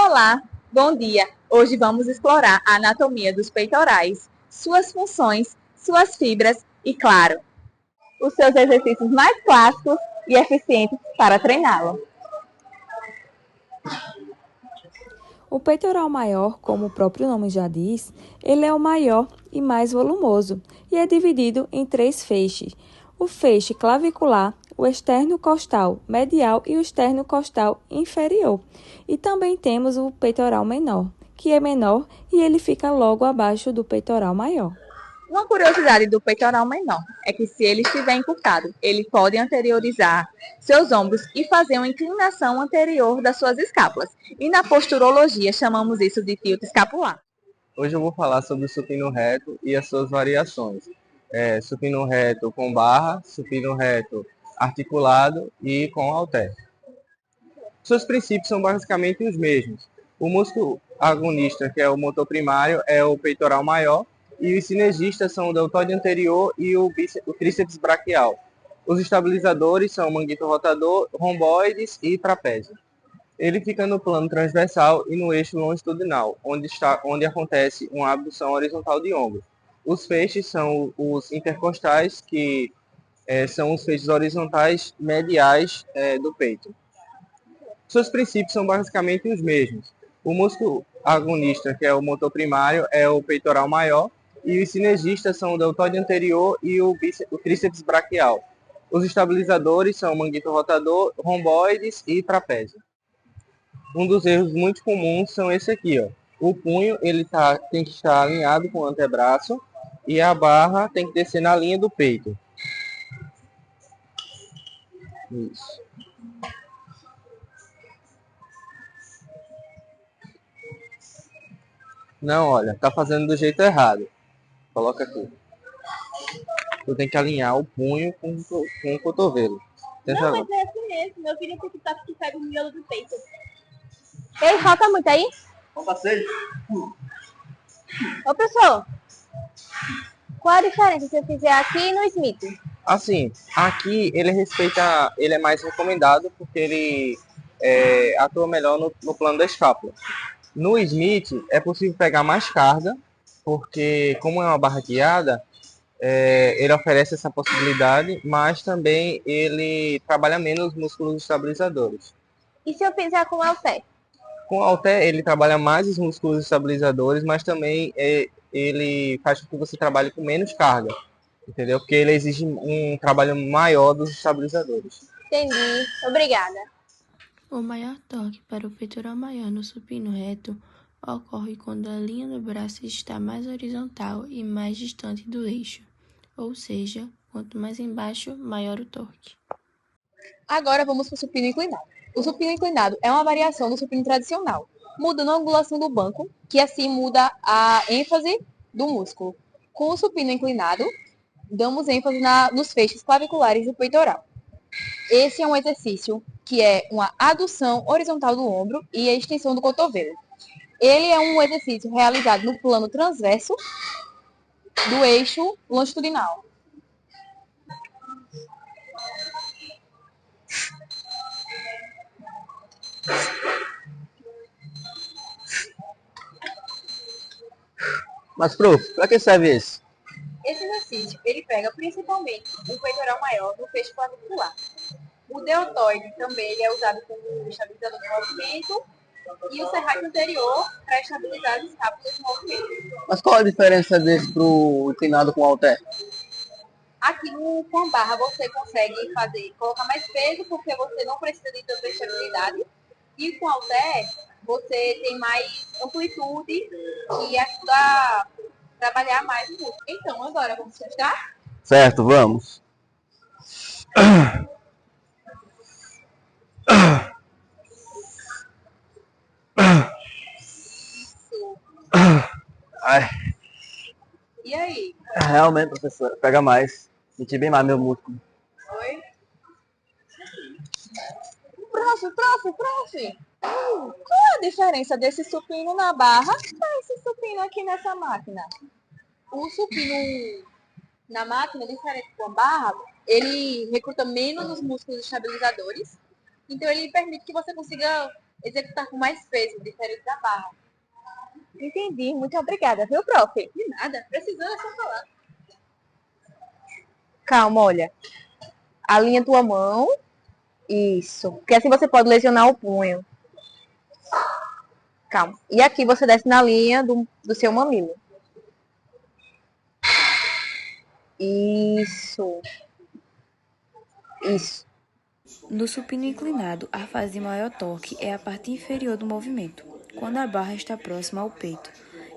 Olá, bom dia! Hoje vamos explorar a anatomia dos peitorais, suas funções, suas fibras e, claro, os seus exercícios mais clássicos e eficientes para treiná-lo. O peitoral maior, como o próprio nome já diz, ele é o maior e mais volumoso e é dividido em 3 feixes. O feixe clavicular, o externo costal medial e o externo costal inferior. E também temos o peitoral menor, que é menor e ele fica logo abaixo do peitoral maior. Uma curiosidade do peitoral menor é que, se ele estiver encurtado, ele pode anteriorizar seus ombros e fazer uma inclinação anterior das suas escápulas. E na posturologia chamamos isso de tilt escapular. Hoje eu vou falar sobre o supino reto e as suas variações. Supino reto com barra, supino reto articulado e com halter. Seus princípios são basicamente os mesmos. O músculo agonista, que é o motor primário, é o peitoral maior, e os sinergistas são o deltoide anterior e o tríceps braquial. Os estabilizadores são o manguito rotador, romboides e trapézio. Ele fica no plano transversal e no eixo longitudinal, onde acontece uma abdução horizontal de ombro. Os feixes são os intercostais, que são os feixes horizontais mediais do peito. Seus princípios são basicamente os mesmos. O músculo agonista, que é o motor primário, é o peitoral maior, e os sinergistas são o deltoide anterior e o tríceps braquial. Os estabilizadores são o manguito rotador, romboides e trapézio. Um dos erros muito comuns são esse aqui, ó. O punho tem que estar alinhado com o antebraço e a barra tem que descer na linha do peito. Isso. Não, olha, tá fazendo do jeito errado. Coloca aqui. Tu tem que alinhar o punho com o cotovelo. Não, mas é assim mesmo. Meu filho tem que estar que pega o miolo do peito. Ei, falta muito aí? Falta 6. Ô, professor, qual a diferença se eu fizer aqui e no Smith? Assim, aqui ele é mais recomendado porque ele atua melhor no plano da escápula. No Smith é possível pegar mais carga, porque como é uma barra guiada, ele oferece essa possibilidade, mas também ele trabalha menos músculos estabilizadores. E se eu fizer com halter? Com o halter, ele trabalha mais os músculos estabilizadores, mas também ele faz com que você trabalhe com menos carga, entendeu? Porque ele exige um trabalho maior dos estabilizadores. Entendi. Obrigada. O maior torque para o peitoral maior no supino reto ocorre quando a linha do braço está mais horizontal e mais distante do eixo, ou seja, quanto mais embaixo, maior o torque. Agora vamos para o supino inclinado. O supino inclinado é uma variação do supino tradicional, mudando a angulação do banco, que assim muda a ênfase do músculo. Com o supino inclinado, damos ênfase nos feixes claviculares do peitoral. Esse é um exercício que é uma adução horizontal do ombro e a extensão do cotovelo. Ele é um exercício realizado no plano transverso do eixo longitudinal. Mas, prof, para que serve esse? Esse exercício, ele pega principalmente o peitoral maior no feixe clavicular. O deltoide também ele é usado como estabilizador de movimento e o serrátil anterior para estabilizar as escápulas de movimento. Mas qual a diferença desse pro inclinado com halter? Aqui com a barra você consegue colocar mais peso porque você não precisa de tanta estabilidade. E com o halter você tem mais amplitude e ajuda a trabalhar mais o músculo. Então, agora vamos testar? Certo, vamos. Ai, E aí? realmente, professor, pega mais. Senti bem mais meu músculo. Oi? Prof. Qual é a diferença desse supino na barra para esse supino aqui nessa máquina? O supino na máquina, diferente com a barra, ele recruta menos os músculos estabilizadores. Então, ele permite que você consiga executar com mais peso, diferente da barra. Entendi, muito obrigada, viu, prof? De nada, precisando é só falar. Calma, olha. Alinha tua mão. Isso. Porque assim você pode lesionar o punho. Calma. E aqui você desce na linha do seu mamilo. Isso. Isso. No supino inclinado, a fase de maior torque é a parte inferior do movimento, quando a barra está próxima ao peito.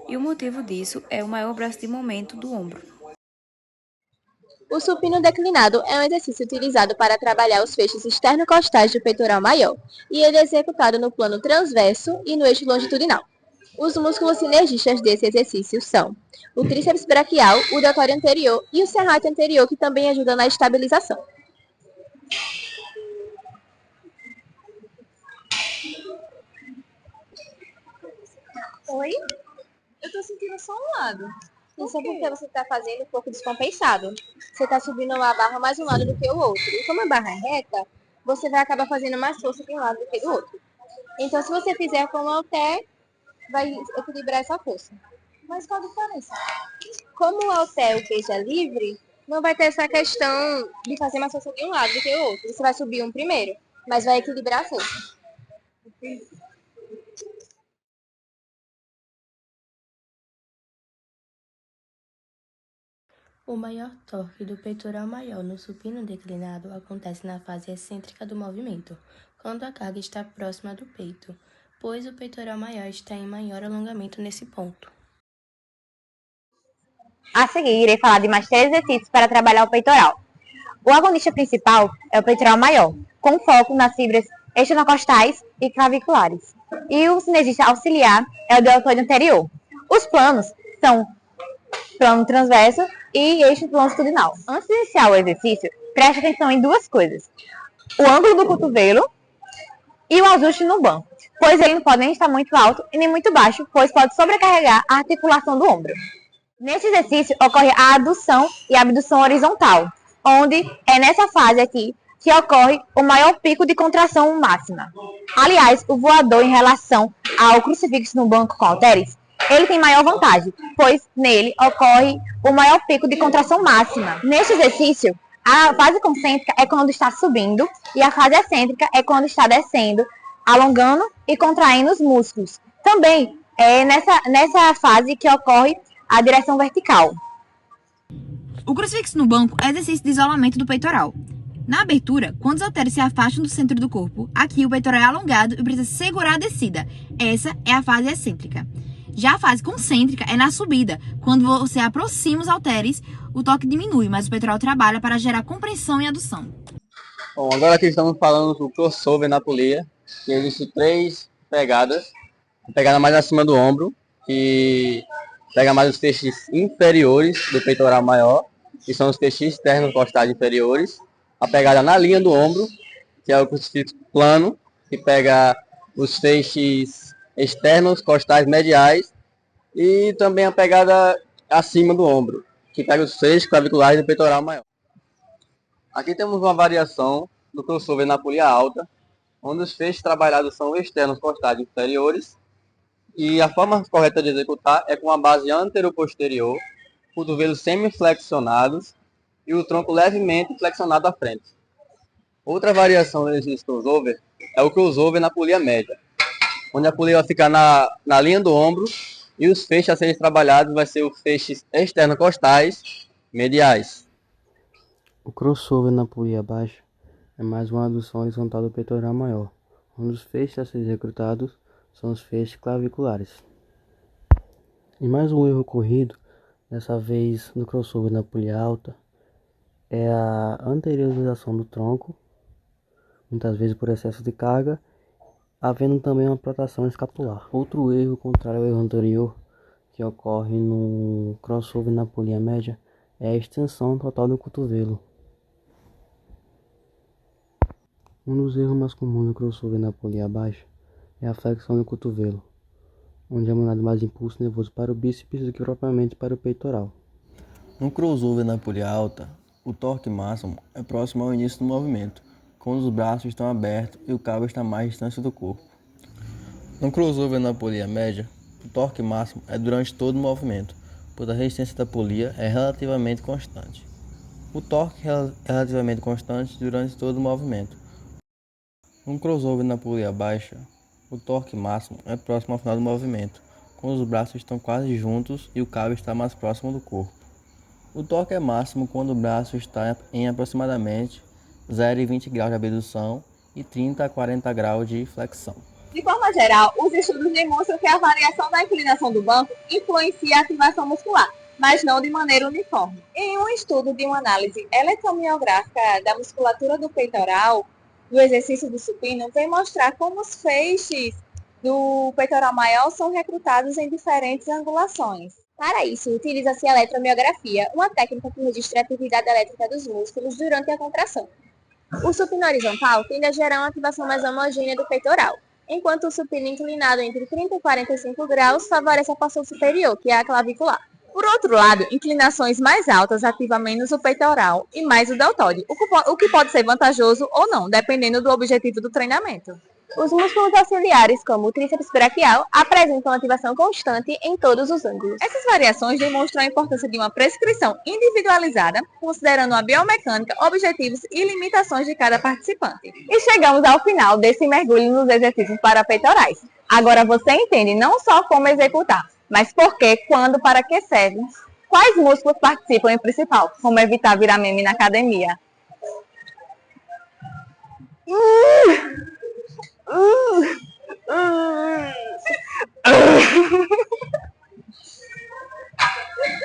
E o motivo disso é o maior braço de momento do ombro. O supino declinado é um exercício utilizado para trabalhar os feixes externo-costais do peitoral maior, e ele é executado no plano transverso e no eixo longitudinal. Os músculos sinergistas desse exercício são o tríceps braquial, o deltório anterior e o serrátil anterior, que também ajudam na estabilização. Oi? Eu tô sentindo só um lado. Isso é porque você tá fazendo um pouco descompensado. Você tá subindo uma barra mais um lado do que o outro. E como a barra é reta, você vai acabar fazendo mais força de um lado do que do outro. Então, se você fizer com o halter, vai equilibrar essa força. Mas qual a diferença? Como o halter, o peso é livre, não vai ter essa questão de fazer mais força de um lado do que o outro. Você vai subir um primeiro, mas vai equilibrar a força. O maior torque do peitoral maior no supino declinado acontece na fase excêntrica do movimento, quando a carga está próxima do peito, pois o peitoral maior está em maior alongamento nesse ponto. A seguir, irei falar de mais 3 exercícios para trabalhar o peitoral. O agonista principal é o peitoral maior, com foco nas fibras esternocostais e claviculares. E o sinergista auxiliar é o deltóide anterior. Os planos são plano transverso e eixo longitudinal. Antes de iniciar o exercício, preste atenção em 2 coisas: o ângulo do cotovelo e o ajuste no banco, pois ele não pode nem estar muito alto e nem muito baixo, pois pode sobrecarregar a articulação do ombro. Nesse exercício, ocorre a adução e a abdução horizontal, onde é nessa fase aqui que ocorre o maior pico de contração máxima. Aliás, o voador em relação ao crucifixo no banco com halteres, ele tem maior vantagem, pois nele ocorre o maior pico de contração máxima. Neste exercício, a fase concêntrica é quando está subindo e a fase excêntrica é quando está descendo, alongando e contraindo os músculos. Também é nessa fase que ocorre a direção vertical. O crucifixo no banco é exercício de isolamento do peitoral. Na abertura, quando os halteres se afastam do centro do corpo, aqui o peitoral é alongado e precisa segurar a descida. Essa é a fase excêntrica. Já a fase concêntrica é na subida. Quando você aproxima os halteres, o toque diminui, mas o peitoral trabalha para gerar compressão e adução. Bom, agora aqui estamos falando do crossover na polia, que existe 3 pegadas. A pegada mais acima do ombro, que pega mais os feixes inferiores do peitoral maior, que são os feixes externos costais inferiores. A pegada na linha do ombro, que é o crucifixo plano, que pega os feixes externos costais mediais. E também a pegada acima do ombro, que pega os feixes claviculares do peitoral maior. Aqui temos uma variação do crossover na polia alta, onde os feixes trabalhados são externos costais inferiores. E a forma correta de executar é com a base anteroposterior, cotovelos semiflexionados e o tronco levemente flexionado à frente. Outra variação desse crossover é o crossover na polia média, onde a polia vai ficar na linha do ombro e os feixes a serem trabalhados vai ser os feixes externocostais mediais. O crossover na polia baixa é mais uma adução horizontal do peitoral maior, onde os feixes a serem executados são os feixes claviculares. E mais um erro ocorrido, dessa vez no crossover na polia alta, é a anteriorização do tronco, muitas vezes por excesso de carga, havendo também uma protração escapular. Outro erro contrário ao erro anterior, que ocorre no crossover na polia média, é a extensão total do cotovelo. Um dos erros mais comuns no crossover na polia baixa é a flexão do cotovelo, onde é mandado mais impulso nervoso para o bíceps do que propriamente para o peitoral. No crossover na polia alta, o torque máximo é próximo ao início do movimento, quando os braços estão abertos e o cabo está mais distante do corpo. No crossover na polia média, o torque máximo é durante todo o movimento, pois a resistência da polia é relativamente constante. O torque é relativamente constante durante todo o movimento. No crossover na polia baixa, o torque máximo é próximo ao final do movimento, quando os braços estão quase juntos e o cabo está mais próximo do corpo. O torque é máximo quando o braço está em aproximadamente 0,20 graus de abdução e 30 a 40 graus de flexão. De forma geral, os estudos demonstram que a variação da inclinação do banco influencia a ativação muscular, mas não de maneira uniforme. Em um estudo de uma análise eletromiográfica da musculatura do peitoral, do exercício do supino, vem mostrar como os feixes do peitoral maior são recrutados em diferentes angulações. Para isso, utiliza-se a eletromiografia, uma técnica que registra a atividade elétrica dos músculos durante a contração. O supino horizontal tende a gerar uma ativação mais homogênea do peitoral, enquanto o supino inclinado entre 30 e 45 graus favorece a porção superior, que é a clavicular. Por outro lado, inclinações mais altas ativam menos o peitoral e mais o deltóide, o que pode ser vantajoso ou não, dependendo do objetivo do treinamento. Os músculos auxiliares, como o tríceps braquial, apresentam ativação constante em todos os ângulos. Essas variações demonstram a importância de uma prescrição individualizada, considerando a biomecânica, objetivos e limitações de cada participante. E chegamos ao final desse mergulho nos exercícios para peitorais. Agora você entende não só como executar, mas por que, quando, para que serve. Quais músculos participam em principal, como evitar virar meme na academia.